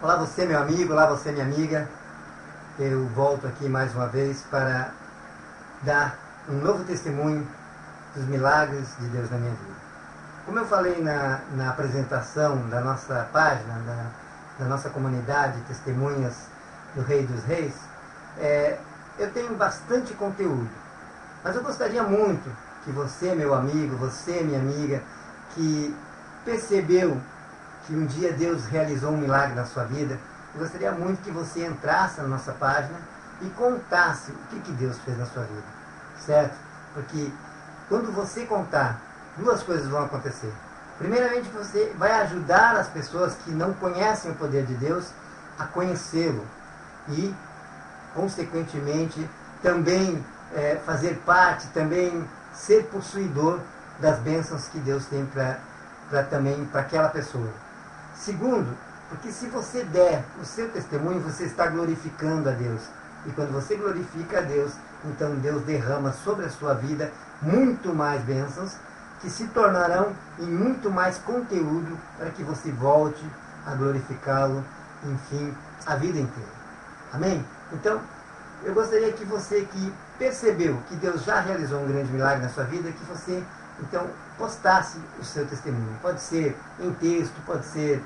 Olá você, meu amigo, olá você, minha amiga. Eu volto aqui mais uma vez para dar um novo testemunho dos milagres de Deus na minha vida. Como eu falei na apresentação da nossa página, da nossa comunidade Testemunhas do Rei dos Reis, eu tenho bastante conteúdo, mas eu gostaria muito que você, meu amigo, você, minha amiga, que percebeu que um dia Deus realizou um milagre na sua vida, eu gostaria muito que você entrasse na nossa página e contasse o que Deus fez na sua vida, certo? Porque quando você contar, duas coisas vão acontecer. Primeiramente, você vai ajudar as pessoas que não conhecem o poder de Deus a conhecê-lo e, consequentemente, também fazer parte, também ser possuidor das bênçãos que Deus tem para aquela pessoa. Segundo, porque se você der o seu testemunho, você está glorificando a Deus. E quando você glorifica a Deus, então Deus derrama sobre a sua vida muito mais bênçãos, que se tornarão em muito mais conteúdo para que você volte a glorificá-lo, enfim, a vida inteira. Amém? Então, eu gostaria que você que percebeu que Deus já realizou um grande milagre na sua vida, que você, então, postasse o seu testemunho. Pode ser em texto, pode ser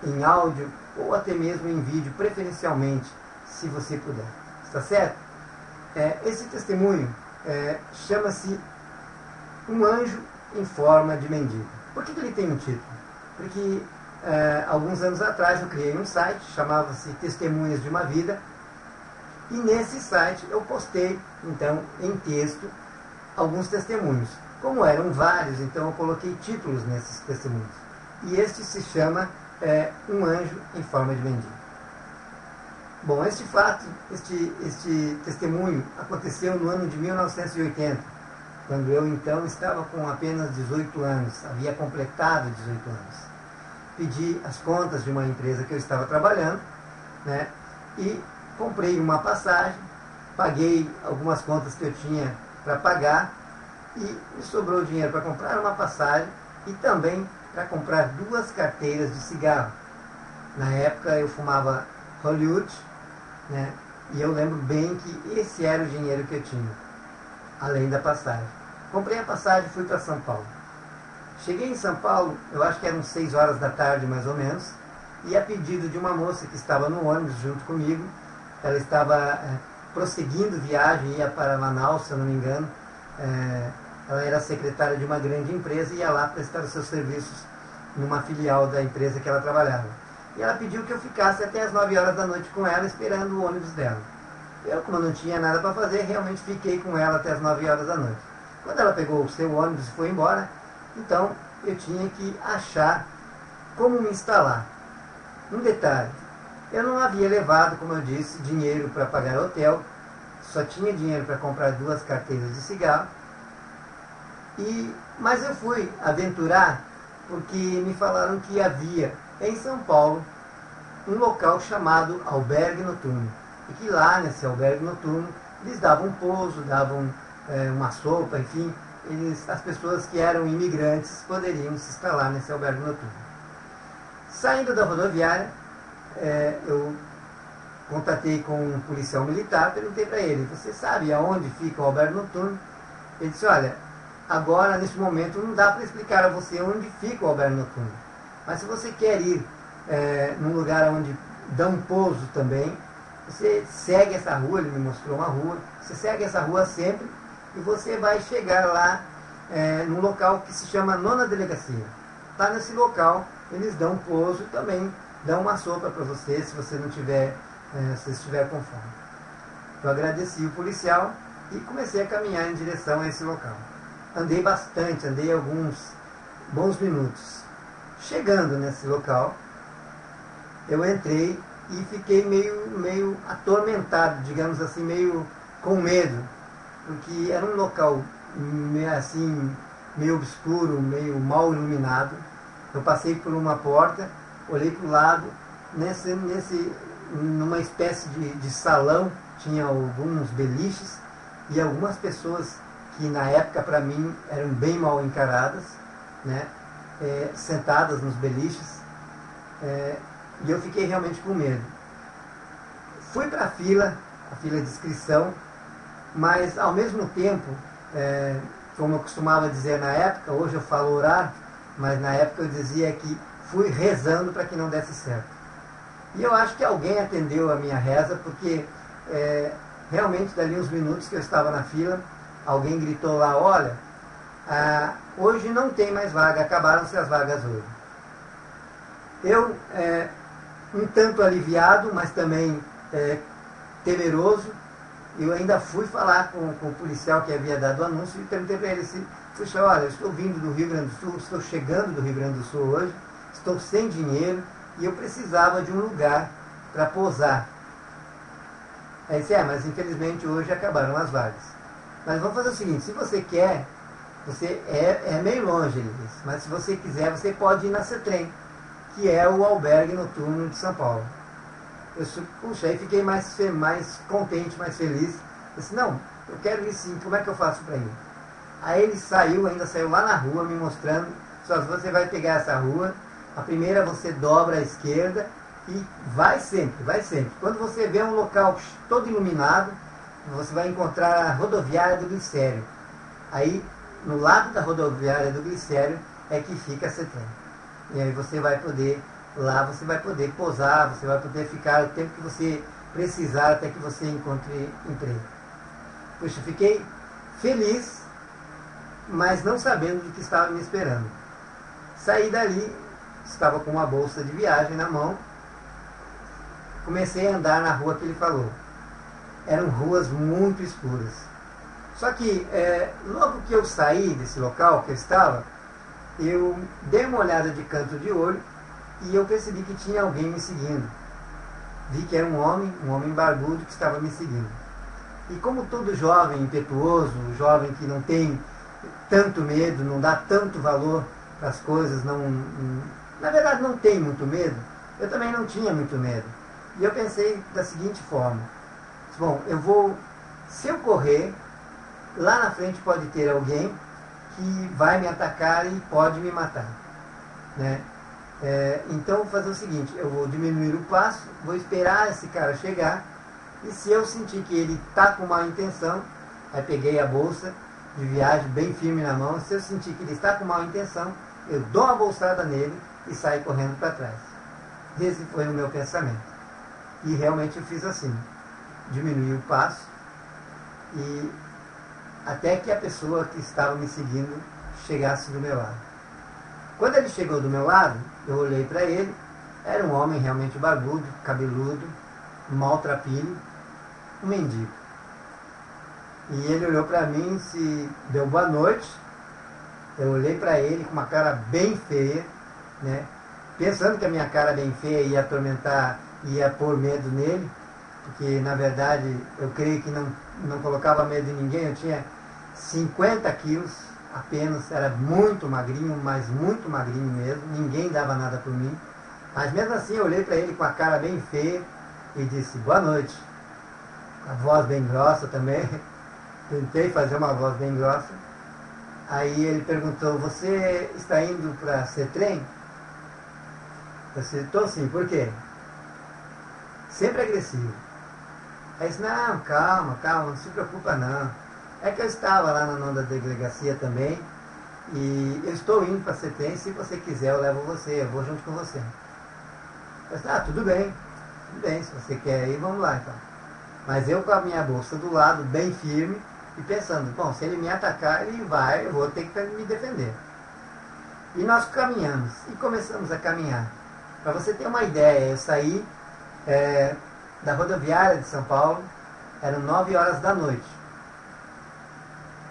em áudio, ou até mesmo em vídeo, preferencialmente, se você puder. Está certo? Esse testemunho chama-se Um Anjo em Forma de Mendigo. Por que ele tem um título? Porque alguns anos atrás eu criei um site, chamava-se Testemunhas de uma Vida, e nesse site eu postei, então, em texto, alguns testemunhos. Como eram vários, então eu coloquei títulos nesses testemunhos. E este se chama Um Anjo em Forma de Mendigo. Bom, este fato, este testemunho aconteceu no ano de 1980, quando eu então estava com apenas 18 anos, havia completado 18 anos. Pedi as contas de uma empresa que eu estava trabalhando, né, e comprei uma passagem, paguei algumas contas que eu tinha para pagar, e me sobrou dinheiro para comprar uma passagem e também para comprar 2 carteiras de cigarro. Na época eu fumava Hollywood, né, e eu lembro bem que esse era o dinheiro que eu tinha, além da passagem. Comprei a passagem e fui para São Paulo. Cheguei em São Paulo, eu acho que eram 6 horas da tarde mais ou menos, e a pedido de uma moça que estava no ônibus junto comigo, ela estava prosseguindo viagem, ia para Manaus, se eu não me engano. Ela era secretária de uma grande empresa e ia lá prestar os seus serviços numa filial da empresa que ela trabalhava. E ela pediu que eu ficasse até as 9 horas da noite com ela, esperando o ônibus dela. Eu, como não tinha nada para fazer, realmente fiquei com ela até as 9 horas da noite. Quando ela pegou o seu ônibus e foi embora, então eu tinha que achar como me instalar. Um detalhe, eu não havia levado, como eu disse, dinheiro para pagar hotel, só tinha dinheiro para comprar 2 carteiras de cigarro, mas eu fui aventurar porque me falaram que havia em São Paulo um local chamado Albergue Noturno, e que lá nesse Albergue Noturno eles davam pouso, davam uma sopa, enfim, as pessoas que eram imigrantes poderiam se instalar nesse Albergue Noturno. Saindo da rodoviária, eu contatei com um policial militar, perguntei para ele: você sabe aonde fica o Albergue Noturno? Ele disse: olha, agora nesse momento não dá para explicar a você onde fica o Albergue Noturno, mas se você quer ir num lugar onde dão pouso também, você segue essa rua. Ele me mostrou uma rua, você segue essa rua sempre e você vai chegar lá num local que se chama Nona Delegacia. Lá nesse local eles dão pouso e também dão uma sopa para você, se você não tiver, se estiver com fome. Eu agradeci o policial e comecei a caminhar em direção a esse local. Andei bastante, andei alguns bons minutos. Chegando nesse local, eu entrei e fiquei meio atormentado, digamos assim, meio com medo, porque era um local meio obscuro, meio mal iluminado. Eu passei por uma porta, olhei para o lado, numa espécie de salão, tinha alguns beliches e algumas pessoas que na época para mim eram bem mal encaradas, né, sentadas nos beliches. E eu fiquei realmente com medo. Fui para a fila de inscrição, mas ao mesmo tempo, como eu costumava dizer na época, hoje eu falo orar, mas na época eu dizia que fui rezando para que não desse certo. E eu acho que alguém atendeu a minha reza, porque realmente dali uns minutos que eu estava na fila, alguém gritou lá, olha, hoje não tem mais vaga, acabaram-se as vagas hoje. Eu, um tanto aliviado, mas também temeroso, eu ainda fui falar com o policial que havia dado o anúncio e perguntei para ele assim, puxa, olha, eu estou vindo do Rio Grande do Sul, estou chegando do Rio Grande do Sul hoje, estou sem dinheiro e eu precisava de um lugar para pousar. Aí disse, mas infelizmente hoje acabaram as vagas. Mas vamos fazer o seguinte, se você quer, você é meio longe, ele disse, mas se você quiser, você pode ir na CETREM, que é o albergue noturno de São Paulo. Eu, puxa, aí fiquei mais contente, mais feliz. Eu disse, não, eu quero ir sim, como é que eu faço para ir? Aí ele ainda saiu lá na rua me mostrando, só você vai pegar essa rua, a primeira você dobra à esquerda e vai sempre, vai sempre. Quando você vê um local todo iluminado, você vai encontrar a rodoviária do Glicério. Aí, no lado da rodoviária do Glicério, é que fica a CETREM. E aí você vai poder, lá você vai poder pousar, você vai poder ficar o tempo que você precisar até que você encontre emprego. Puxa, fiquei feliz, mas não sabendo do que estava me esperando. Saí dali, estava com uma bolsa de viagem na mão, comecei a andar na rua que ele falou. Eram ruas muito escuras. Só que, logo que eu saí desse local que eu estava, eu dei uma olhada de canto de olho e eu percebi que tinha alguém me seguindo. Vi que era um homem barbudo que estava me seguindo. E como todo jovem impetuoso, jovem que não tem tanto medo, não dá tanto valor para as coisas, na verdade não tem muito medo, eu também não tinha muito medo. E eu pensei da seguinte forma, bom, se eu correr, lá na frente pode ter alguém que vai me atacar e pode me matar, né? Então vou fazer o seguinte, eu vou diminuir o passo, vou esperar esse cara chegar, e se eu sentir que ele está com má intenção, aí peguei a bolsa de viagem bem firme na mão, se eu sentir que ele está com má intenção, eu dou uma bolsada nele e saio correndo para trás. Esse foi o meu pensamento. E realmente eu fiz assim, diminuí o passo, e até que a pessoa que estava me seguindo chegasse do meu lado. Quando ele chegou do meu lado, eu olhei para ele, era um homem realmente barbudo, cabeludo, maltrapilho, um mendigo. E ele olhou para mim, se deu boa noite, eu olhei para ele com uma cara bem feia, né? Pensando que a minha cara bem feia ia atormentar, ia pôr medo nele, porque na verdade eu creio que não colocava medo em ninguém, eu tinha 50 quilos apenas, era muito magrinho, mas muito magrinho mesmo, ninguém dava nada por mim, mas mesmo assim eu olhei para ele com a cara bem feia e disse, boa noite, a voz bem grossa também, tentei fazer uma voz bem grossa. Aí ele perguntou, você está indo para CETREM? Eu disse, estou sim, por quê? Sempre agressivo. Aí disse, não, calma, não se preocupa não. É que eu estava lá na nona delegacia também, e eu estou indo para CETREM, se você quiser eu levo você, eu vou junto com você. Eu disse, tudo bem, se você quer ir, vamos lá então. Mas eu com a minha bolsa do lado, bem firme, e pensando, bom, se ele me atacar, ele vai, eu vou ter que me defender. E nós caminhamos, e começamos a caminhar. Para você ter uma ideia, eu saí da rodoviária de São Paulo, eram 9 horas da noite.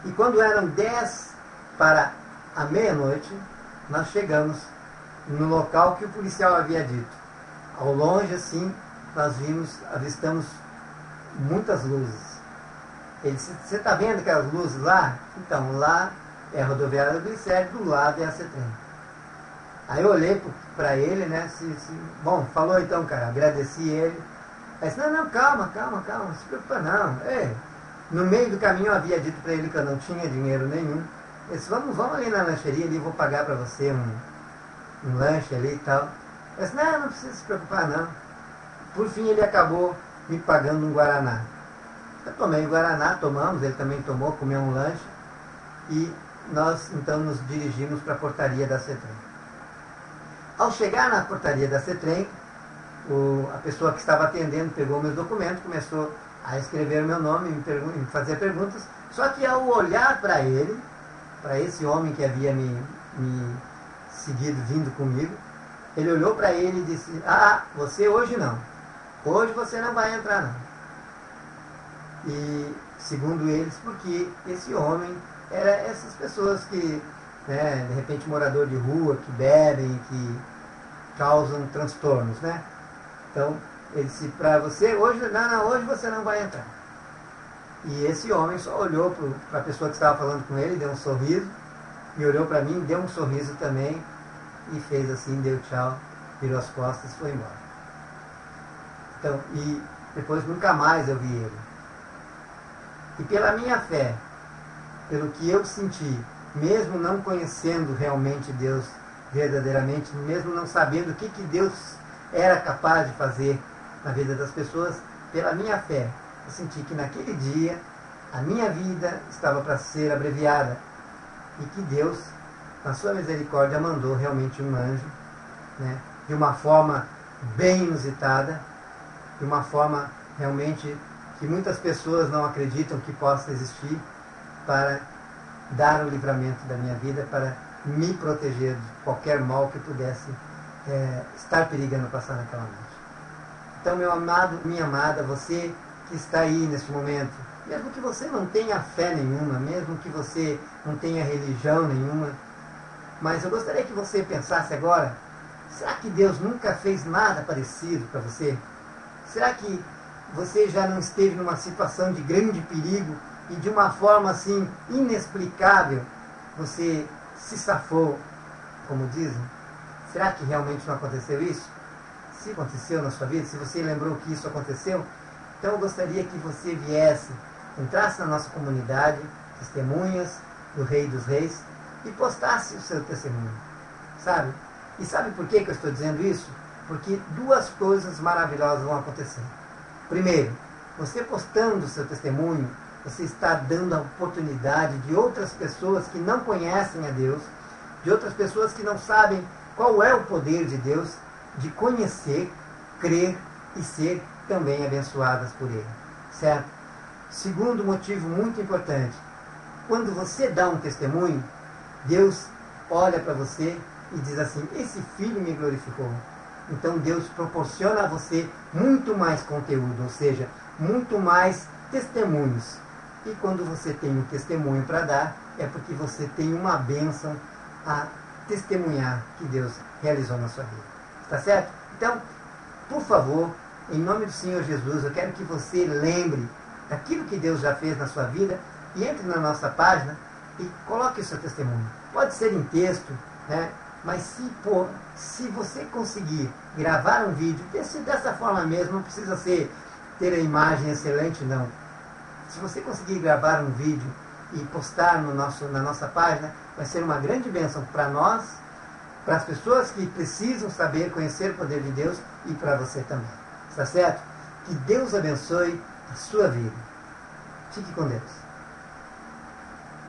E quando eram 10 para a meia-noite, nós chegamos no local que o policial havia dito. Ao longe, assim, nós avistamos muitas luzes. Ele disse, você está vendo aquelas luzes lá? Então, lá é a rodoviária do Glicério, do lado é a CETREM. Aí eu olhei para ele, né? Bom, falou então, cara, agradeci ele. Aí disse, não, calma, não se preocupa não. No meio do caminho eu havia dito para ele que eu não tinha dinheiro nenhum. Ele disse, vamos ali na lancheria, ali eu vou pagar para você um lanche ali e tal. Eu disse, não precisa se preocupar não. Por fim ele acabou me pagando um Guaraná. Eu tomei o Guaraná, tomamos, ele também tomou, comeu um lanche e nós então nos dirigimos para a portaria da CETRAN. Ao chegar na portaria da CETRAN, a pessoa que estava atendendo pegou meus documentos, começou a escrever meu nome, me fazer perguntas, só que ao olhar para ele, para esse homem que havia me seguido, vindo comigo, ele olhou para ele e disse, você hoje não, hoje você não vai entrar não. E segundo eles, porque esse homem era essas pessoas que, né, de repente morador de rua, que bebem, que causam transtornos, né? Então, ele disse para você, hoje você não vai entrar. E esse homem só olhou para a pessoa que estava falando com ele, deu um sorriso, e olhou para mim, deu um sorriso também, e fez assim, deu tchau, virou as costas e foi embora. Então, e depois nunca mais eu vi ele. E pela minha fé, pelo que eu senti, mesmo não conhecendo realmente Deus verdadeiramente, mesmo não sabendo o que Deus era capaz de fazer na vida das pessoas, pela minha fé, eu senti que naquele dia a minha vida estava para ser abreviada e que Deus, na sua misericórdia, mandou realmente um anjo, né, de uma forma bem inusitada, de uma forma realmente que muitas pessoas não acreditam que possa existir, para dar o livramento da minha vida, para me proteger de qualquer mal que pudesse estar perigando passar naquela noite. Então, meu amado, minha amada, você que está aí neste momento, mesmo que você não tenha fé nenhuma, mesmo que você não tenha religião nenhuma, mas eu gostaria que você pensasse agora, será que Deus nunca fez nada parecido para você? Será que você já não esteve numa situação de grande perigo e de uma forma assim inexplicável você se safou, como dizem? Será que realmente não aconteceu isso? Se aconteceu na sua vida, se você lembrou que isso aconteceu, então eu gostaria que você viesse, entrasse na nossa comunidade, Testemunhas do Rei dos Reis, e postasse o seu testemunho, sabe? E sabe por que eu estou dizendo isso? Porque duas coisas maravilhosas vão acontecer. Primeiro, você postando o seu testemunho, você está dando a oportunidade de outras pessoas que não conhecem a Deus, de outras pessoas que não sabem qual é o poder de Deus, de conhecer, crer e ser também abençoadas por Ele. Certo? Segundo motivo muito importante, quando você dá um testemunho, Deus olha para você e diz assim, esse filho me glorificou. Então Deus proporciona a você muito mais conteúdo, ou seja, muito mais testemunhos. E quando você tem um testemunho para dar, é porque você tem uma bênção a testemunhar que Deus realizou na sua vida. Está certo? Então, por favor, em nome do Senhor Jesus, eu quero que você lembre daquilo que Deus já fez na sua vida e entre na nossa página e coloque o seu testemunho. Pode ser em texto, né? Mas se você conseguir gravar um vídeo, dessa forma mesmo, não precisa ter a imagem excelente, não. Se você conseguir gravar um vídeo e postar na nossa página, vai ser uma grande bênção para nós, para as pessoas que precisam saber, conhecer o poder de Deus e para você também. Está certo? Que Deus abençoe a sua vida. Fique com Deus.